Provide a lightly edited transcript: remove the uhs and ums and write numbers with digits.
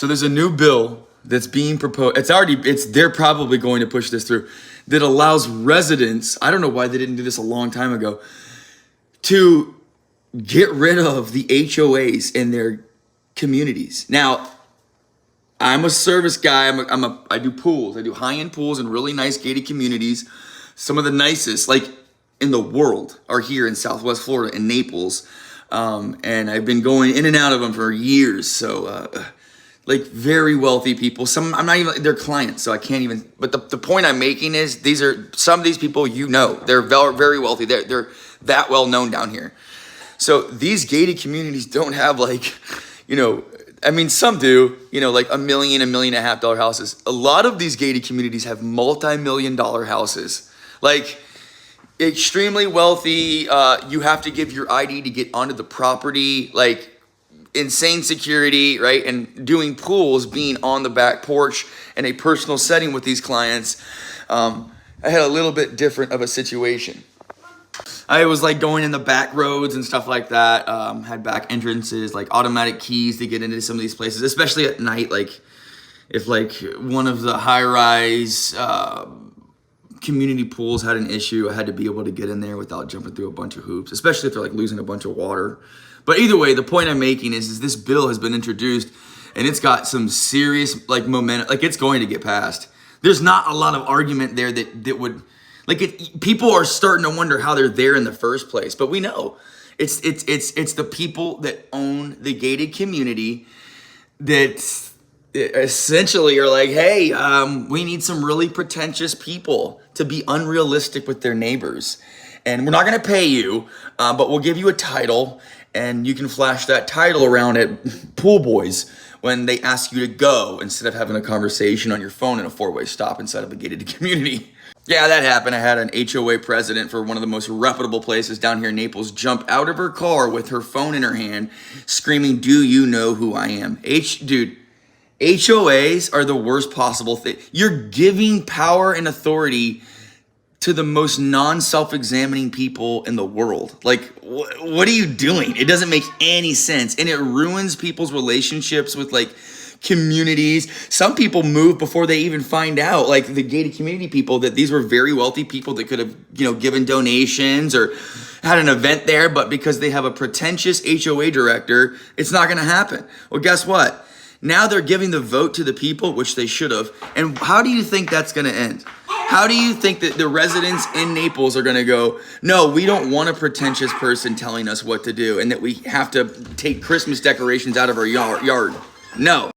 So there's a new bill that's being proposed. They're probably going to push this through, that allows residents, I don't know why they didn't do this a long time ago, to get rid of the HOAs in their communities. Now, I'm a service guy. I do pools. I do high-end pools in really nice gated communities. Some of the nicest, like in the world, are here in Southwest Florida, in Naples. And I've been going in and out of them for years. So, like very wealthy people. I'm not even their clients, so I can't even. But the point I'm making is some of these people, they're very wealthy. They're that well known down here. So these gated communities don't have some do, like $1 million, $1.5 million houses. A lot of these gated communities have multi-million-dollar houses. Like extremely wealthy. You have to give your ID to get onto the property. Like insane security, right? And doing pools, being on the back porch in a personal setting with these clients. I had a little bit different of a situation. I was like going in the back roads and stuff like that. Had back entrances, like automatic keys to get into some of these places, especially at night. Like if like one of the high-rise community pools had an issue, I had to be able to get in there without jumping through a bunch of hoops, especially if they're like losing a bunch of water. But either way, the point I'm making is this bill has been introduced and it's got some serious like momentum. Like it's going to get passed. There's not a lot of argument there that would. People are starting to wonder how they're there in the first place, but we know it's the people that own the gated community that essentially are like, hey, we need some really pretentious people to be unrealistic with their neighbors, and we're not going to pay you, but we'll give you a title, and you can flash that title around at pool boys when they ask you to go, instead of having a conversation on your phone in a four-way stop inside of a gated community. Yeah, that happened. I had an HOA president for one of the most reputable places down here in Naples jump out of her car with her phone in her hand, screaming, "Do you know who I am?" Dude, HOAs are the worst possible thing. You're giving power and authority to the most non-self-examining people in the world. Like, what are you doing? It doesn't make any sense. And it ruins people's relationships with like communities. Some people move before they even find out, like the gated community people, that these were very wealthy people that could have, given donations or had an event there, but because they have a pretentious HOA director, it's not going to happen. Well, guess what? Now they're giving the vote to the people, which they should have. And how do you think that's going to end? How do you think that the residents in Naples are going to go, no, we don't want a pretentious person telling us what to do and that we have to take Christmas decorations out of our yard? No.